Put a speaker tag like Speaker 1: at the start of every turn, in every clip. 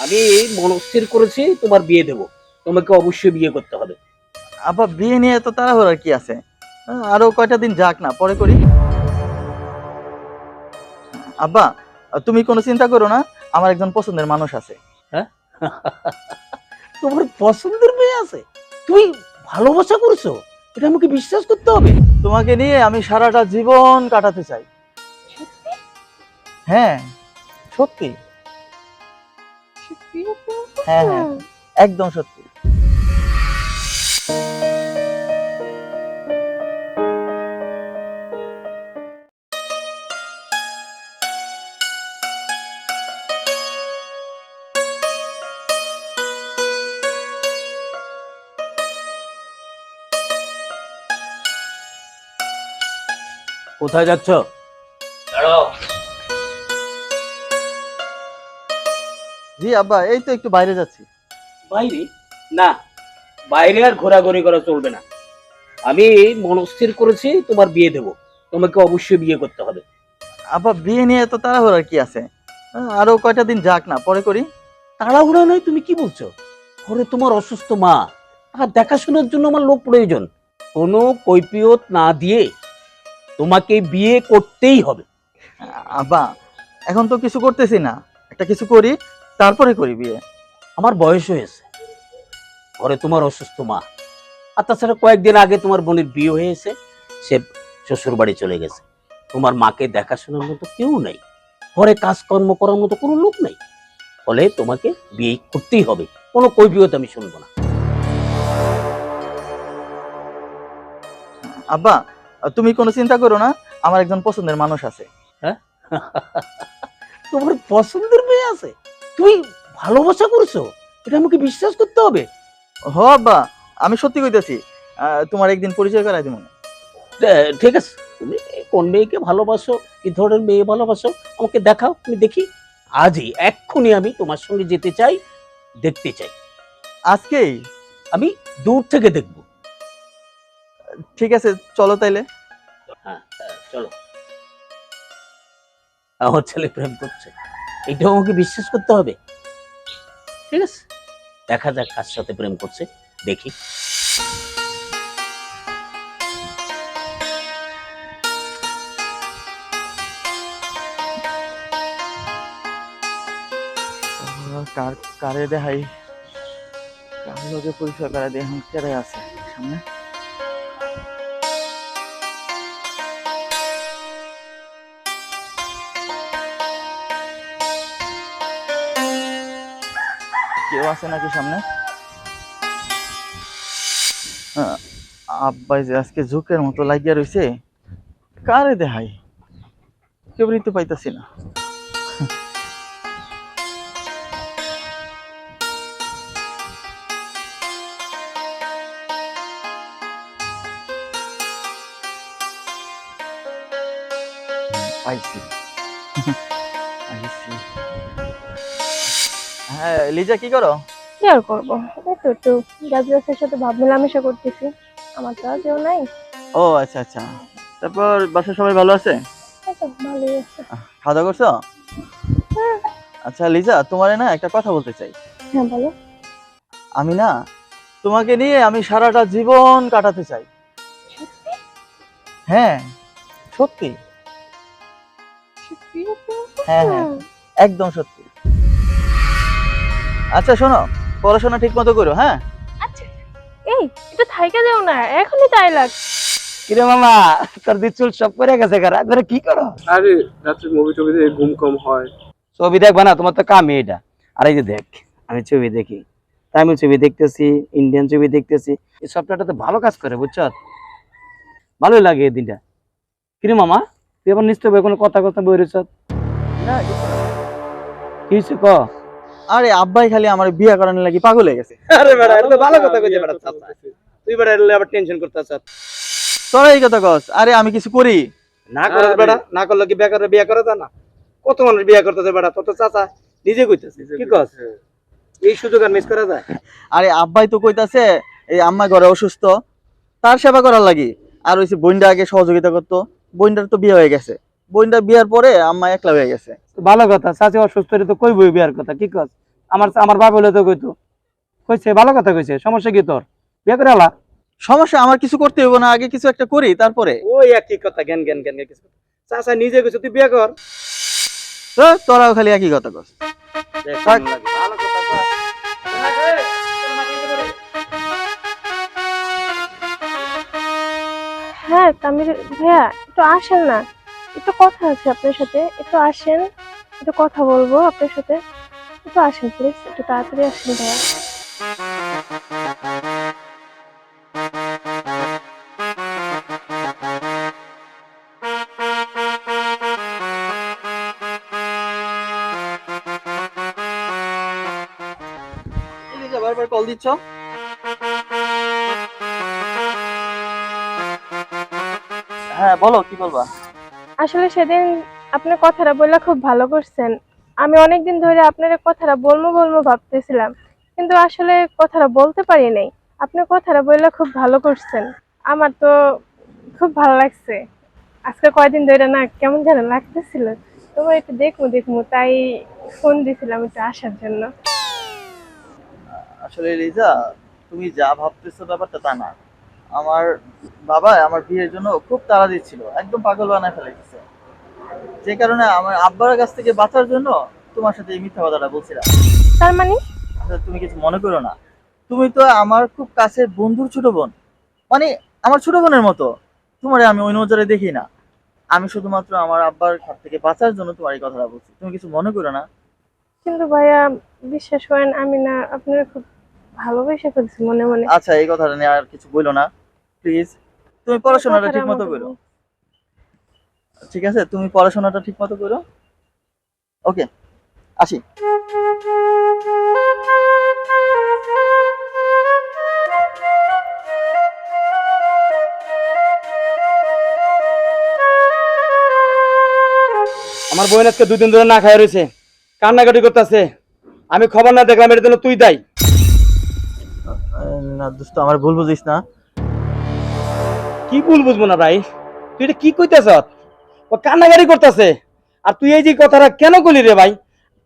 Speaker 1: আমি মনস্থির করেছি তোমার বিয়ে দেব। তোমাকে অবশ্যই বিয়ে করতে হবে।
Speaker 2: আব্বা বিয়ে নিয়ে তো তাড়াহুড়ার কি আছে? আরো কয়টা দিন যাক না, পরে করি। আব্বা, তুমি কোনো চিন্তা করো না, আমার একজন পছন্দের মানুষ আছে।
Speaker 1: হ্যাঁ, তোমার পছন্দের মেয়ে আছে? তুমি ভালোবাসা করছো? এটা আমাকে বিশ্বাস করতে হবে।
Speaker 2: তোমাকে নিয়ে আমি সারাটা জীবন কাটাতে চাই। হ্যাঁ, সত্যি। হ্যাঁ হ্যাঁ, একদম সত্যি।
Speaker 1: কোথায় যাচ্ছ? দাঁড়াও।
Speaker 2: জি আব্বা, এই তো একটু বাইরে যাচ্ছি।
Speaker 1: বাইরে? না, বাইরে আর ঘোরাঘুরি করা চলবে না। আমি মনস্থির করেছি তোমার বিয়ে দেব। তোমাকে অবশ্যই বিয়ে করতে হবে।
Speaker 2: আব্বা বিয়ে নিয়ে তো তাড়াহুড়ার কি আছে? আরো কয়টা দিন যাক না, পরে করি।
Speaker 1: তাড়াহুড়া নয়, তুমি কি বলছো? ঘরে তোমার অসুস্থ মা, আর দেখাশোনার জন্য আমার লোক প্রয়োজন। কোনো কৈফিয়ত না দিয়ে তোমাকে বিয়ে করতেই হবে।
Speaker 2: আব্বা এখন তো কিছু করতেছি না, একটা কিছু করি, তারপরে করি বিয়ে।
Speaker 1: আমার বয়স হয়েছে, ঘরে তোমার অসুস্থ মা, আর তাছাড়া কয়েকদিন আগে তোমার বোনের বিয়ে হয়েছে, সে শ্বশুর বাড়ি চলে গেছে। তোমার মাকে দেখাশোনার মতো কেউ নাই, ঘরে কাজকর্ম করার মতো কোনো লোক নাই। ফলে তোমাকে বিয়ে করতেই হবে, কোনো কৈফিয়ত আমি শুনবো না।
Speaker 2: আব্বা, তুমি কোনো চিন্তা করো না, আমার একজন পছন্দের মানুষ আছে।
Speaker 1: হ্যাঁ, তোমার পছন্দের মেয়ে আছে? তুমি ভালোবাসা করছো? এটা আমাকে বিশ্বাস করতে হবে।
Speaker 2: হ আব্বা, আমি সত্যি কইতেছি। তোমার একদিন পরিচয় করাই দিব।
Speaker 1: ঠিক আছে, তুমি কোন মেয়েকে ভালোবাসো, কি ধরনের মেয়ে ভালোবাসো, আমাকে দেখাও, আমি দেখি। আজই এক্ষুনি আমি তোমার সঙ্গে যেতে চাই, দেখতে চাই।
Speaker 2: আজকেই?
Speaker 1: আমি দূর থেকে দেখবো।
Speaker 2: ঠিক আছে, চলো তাইলে।
Speaker 1: হ্যাঁ, চলো। আমার ছেলে প্রেম করছে, এটাও আমাকে বিশ্বাস করতে হবে। ঠিক আছে, দেখা যাক কার সাথে প্রেম করছে, দেখি।
Speaker 2: কার কারে দেখাই, কার লগে পরিচয় করাই দিয়ে এখন কেড়ে আছে সামনে। কেউ আছে নাকি সামনে? আহ, আব্বাই যে আজকে ঝুঁকের মতো লাগিয়া রইছে, কারে দেখাই, কেউই তো পাইতাছি না। পাইছি। পাইছি। হ্যাঁ লিজা, কি করো?
Speaker 3: কি আর করবো, এই তো একটু গাছগাছের সাথে ভাব মেলামেশা করতেছি। আমার তো আর কেউ নাই।
Speaker 2: ও আচ্ছা আচ্ছা, তারপর বাসার সবাই ভালো আছে?
Speaker 3: এই তো ভালোই আছে।
Speaker 2: খাওয়া দাওয়া করছো?
Speaker 3: হ্যাঁ।
Speaker 2: আচ্ছা লিজা, তোমারে না একটা কথা বলতে চাই।
Speaker 3: হ্যাঁ বলো।
Speaker 2: আমি না, তোমাকে নিয়ে আমি সারাটা জীবন কাটাতে চাই। হ্যাঁ, সত্যি।
Speaker 3: সত্যি?
Speaker 2: হ্যাঁ হ্যাঁ, একদম সত্যি। আচ্ছা শোনো, পড়াশোনা ঠিক মতো করো, হ্যাঁ?
Speaker 3: আচ্ছা, এই এটা থাইকা যাও না, এখনই তাই লাগছে।
Speaker 1: কিরে মামা, তোর দিচুল সব করে গেছে, রাত ধরে কি করো?
Speaker 4: আরে রাত্রে মুভি টুভি দেখে ঘুম কম হয়।
Speaker 1: ছবি দেখবা না, তোমার তো কামই এটা। আর এই যে দেখ, আমি ছবি দেখি, তামিল ছবি দেখতেছি, ইন্ডিয়ান ছবি দেখতেছি। এই সফটওয়্যারটা তো ভালো কাজ করে, বুঝছ? ভালোই লাগে এই দিনটা। কিরে মামা, তুই আবার নিশ্চয় কোনো কথা কথা বই রয়েছ?
Speaker 2: না,
Speaker 1: কি হয়েছে ক?
Speaker 2: আরে আব্বাই খালি আমার বিয়ে করানোর লাগি পাগল হয়ে গেছে।
Speaker 1: আরে বেটা, এটা তো ভালো কথা কইতে বেটা, চাচা। তুই বেটা এলে আবার টেনশন করতেছ।
Speaker 2: তোরা এই কথা কস? আরে আমি কিছু করি?
Speaker 1: না করে বেটা, না করলে কি বিয়ে করে তা না? কত মানুষ বিয়ে করতেছে বেটা, তত চাচা নিজে কইতেছে। কি কস? এই সুযোগ আর মিস করা যায়?
Speaker 2: আরে আব্বাই তো কইতাছে এই আম্মা ঘরে অসুস্থ, তার সেবা করার লাগি। আর ওই যে বোনটা আগে সহযোগিতা করতো, বোনটার তো বিয়ে হয়ে গেছে, বোনটা বিয়ার পরে আম্মা একলা হয়ে গেছে।
Speaker 1: ভালো কথা, চাচা অসুস্থ হলে তো কইবই বিয়ার কথা। কি কস?
Speaker 5: আমার আমার বাবা হলে তো কইতো কইছে ভালো কথা কইছে, সমস্যা কি তোর? বিয়ে করে আলা।
Speaker 2: সমস্যা আমার কিছু করতে হইব না, আগে কিছু একটা করি তারপরে।
Speaker 5: ওই একই কথা, জ্ঞান জ্ঞান জ্ঞান জ্ঞান কিছু। চাচা নিজে কইছে তুই বিয়ে কর।
Speaker 2: তো তোরাও খালি একই কথা কস। থাক।
Speaker 5: ভালো কথা কর।
Speaker 3: হ্যাঁ তামিল ভাইয়া, একটু আসেন না, একটু কথা আছে আপনার সাথে, একটু আসেন, একটু কথা বলবো আপনার সাথে, একটু আসেন প্লিজ, একটু তাড়াতাড়ি আসেন ভাইয়া।
Speaker 2: লিজা বারবার কল দিচ্ছ? হ্যাঁ বলো, কি বলবা?
Speaker 3: আসলে সেদিন আপনার কথাটা বললে খুব ভালো করছেন। আমি অনেকদিন ধরে আপনার কথাটা বলবো বলবো ভাবতেছিলাম, কিন্তু আসলে কথাটা বলতে পারি নাই। আপনার কথাটা বললে খুব ভালো করছেন, আমার তো খুব ভালো লাগছে। আজকে কয়দিন ধরে না কেমন যেন লাগতেছিল, তোমার একটু দেখবো দেখবো তাই ফোন দিছিলাম একটু আসার জন্য।
Speaker 2: আসলে লিজা, তুমি যা ভাবতেছো ব্যাপারটা তা না। আমার বাবা আমার বিয়ের জন্য খুব তাড়া দিচ্ছিল, একদম পাগল বানায় ফেলেছে। যে কারণে আমার আব্বার কাছ থেকে বাঁচার জন্য তোমার সাথে এই মিথ্যা কথাটা বলছিলাম।
Speaker 3: তার মানে?
Speaker 2: আসলে তুমি কিছু মনে করো না, তুমি তো আমার খুব কাছের বন্ধুর ছোট বোন, মানে আমার ছোট বোনের মতো। তোমারে আমি ওই নজরে দেখি না। আমি শুধুমাত্র আমার আব্বার হাত থেকে বাঁচার জন্য তোমার এই কথাটা বলছি, তুমি কিছু মনে করো না।
Speaker 3: কিন্তু ভাইয়া বিশ্বাস করেন, আমি না আপনার খুব ভালোবেসে ফেলছি মনে মনে।
Speaker 2: আচ্ছা, এই কথাটা নিয়ে আর কিছু বইলো না প্লিজ। তুমি পড়াশোনাটা
Speaker 3: কথাটা
Speaker 2: ঠিক মতো
Speaker 3: আমাকে
Speaker 2: করো, ঠিক আছে? তুমি পড়াশোনাটা ঠিক মতো করো। ওকে, আসি।
Speaker 5: আমার বোন আজকে 2 দিন ধরে না খায় রয়েছে, কান্নাকাটি করতেছে। আমি খবর না দেখলাম, এর জন্য তুই দায়ী।
Speaker 2: না দোস্ত, আমার ভুল বুঝিস না।
Speaker 5: কি ভুল বুঝবো না ভাই? তুই এটা কি কইতেছ? ও কান্নাকাটি করতেছে, আর তুই এই যে কথাটা কেন করলি রে ভাই?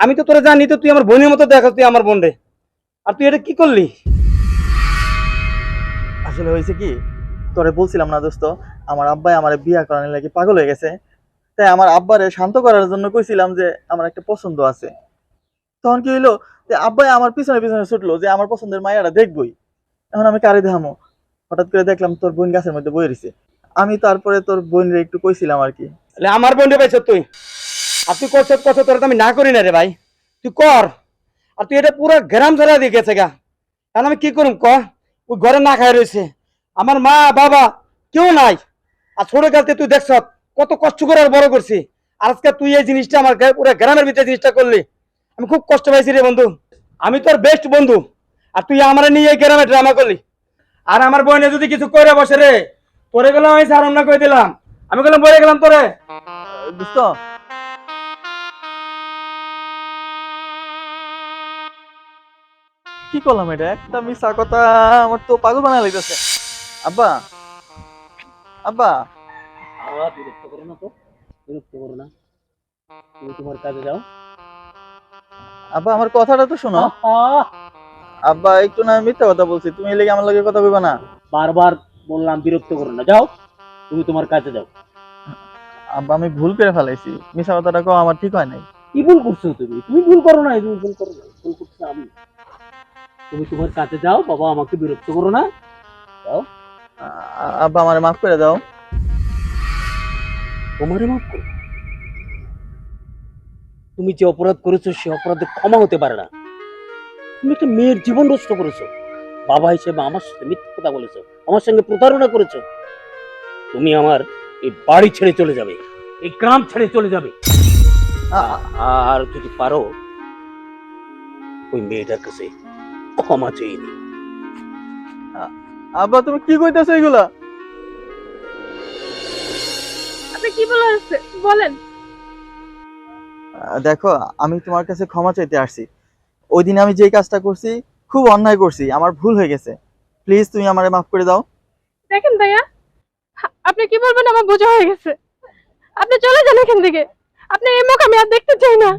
Speaker 5: আমি তো তোরা জানি তো তুই আমার বোনের মতো দেখাস, তুই আমার বোন রে, আর তুই এটা কি করলি?
Speaker 2: আসলে হয়েছে কি, তোরে বলছিলাম না দোস্ত, আমার আব্বাই আমার বিয়া করানোর লাগি পাগল হয়ে গেছে। তাই আমার আব্বারে শান্ত করার জন্য কইছিলাম যে আমার একটা পছন্দ আছে। তখন কি হইলো, যে আব্বাই আমার পিছনে পিছনে ছুটলো যে আমার পছন্দের মায়াটা দেখবই। এখন আমি কারে দেখামো? হঠাৎ করে দেখলাম তোর বোন গাছের মধ্যে বয়ে রইছে। আমি তারপরে তোর বোনরে একটু কইছিলাম আর কি।
Speaker 5: তাহলে আমার বোন রে পাইছ তুই, আর তুই করছ কত? তোরা তো আমি না করি না রে ভাই, তুই কর। আর তুই এটা পুরো গ্রাম ছাড়া দিয়ে গেছে গা, কারণ আমি কি করুম ক? ওই ঘরে না খায় রয়েছে, আমার মা বাবা কেউ নাই। আর ছোট কালতে তুই দেখছ কত কষ্ট করে আর বড় করছি, আর আজকে তুই এই জিনিসটা আমার পুরো গ্রামের ভিতরে জিনিসটা করলি। আমি খুব কষ্ট পাইছি রে বন্ধু, আমি তোর বেস্ট বন্ধু, আর তুই আমার নিয়ে এই গ্রামে ড্রামা করলি। আর আমার বোনে যদি কিছু করে বসে রে, তোরে গেলাম আমি সার অন্য করে দিলাম, আমি গেলাম বলে গেলাম তোরে।
Speaker 2: দোস্ত, কি করলাম এটা? একটা মিশা কথা আমার তো পাগল বানায় লাগতেছে। আব্বা, আব্বা,
Speaker 1: বিরক্ত করো না তো, বিরক্ত করো না, তুমি তোমার কাজে যাও।
Speaker 2: আব্বা আমার কথাটা তো শোনো। আব্বা একটু না মিথ্যা কথা বলছি, তুমি এই লেগে আমার লগে কথা কইবা না।
Speaker 1: বারবার বললাম বিরক্ত করো না, যাও, তুমি তোমার কাজে যাও।
Speaker 2: আব্বা আমি ভুল করে ফেলাইছি, মিশা কথাটা কও আমার ঠিক হয় নাই।
Speaker 1: কি ভুল করছো তুমি? তুমি ভুল করো না, তুমি ভুল করো না, ভুল করছো আমি। তুমি তোমার কাজে যাও বাবা, আমাকে বিরক্ত করো না, যাও।
Speaker 2: আব্বা আমারে মাফ করে দাও।
Speaker 1: তোমারে মাফ করো? তুমি যে অপরাধ করেছো সে অপরাধে ক্ষমা হতে পারে না। তুমি একটা মেয়ের জীবন নষ্ট করেছো, বাবা হিসেবে আমার সাথে মিথ্যা কথা বলেছো, আমার সঙ্গে প্রতারণা করেছো। তুমি আমার এই বাড়ি ছেড়ে চলে যাবে, এই গ্রাম ছেড়ে চলে যাবে, আর যদি পারো ওই মেয়েটার কাছে ক্ষমা চেয়ে নি।
Speaker 2: আব্বা তুমি কি কইতাছো এগুলা?
Speaker 3: আপনি কি বলার আছে বলেন।
Speaker 2: দেখো, আমি তোমার কাছে ক্ষমা চাইতে আসছি। ওই দিন আমি যে কাজটা করছি খুব অন্যায় করছি, আমার ভুল হয়ে গেছে। প্লিজ তুমি আমারে মাফ করে দাও।
Speaker 3: দেখেন ভাইয়া, আপনি কি বলবেন আমার বোঝা হয়ে গেছে, আপনি চলে যান এখান থেকে, আপনি এই মুখ আমি আর দেখতে চাই না।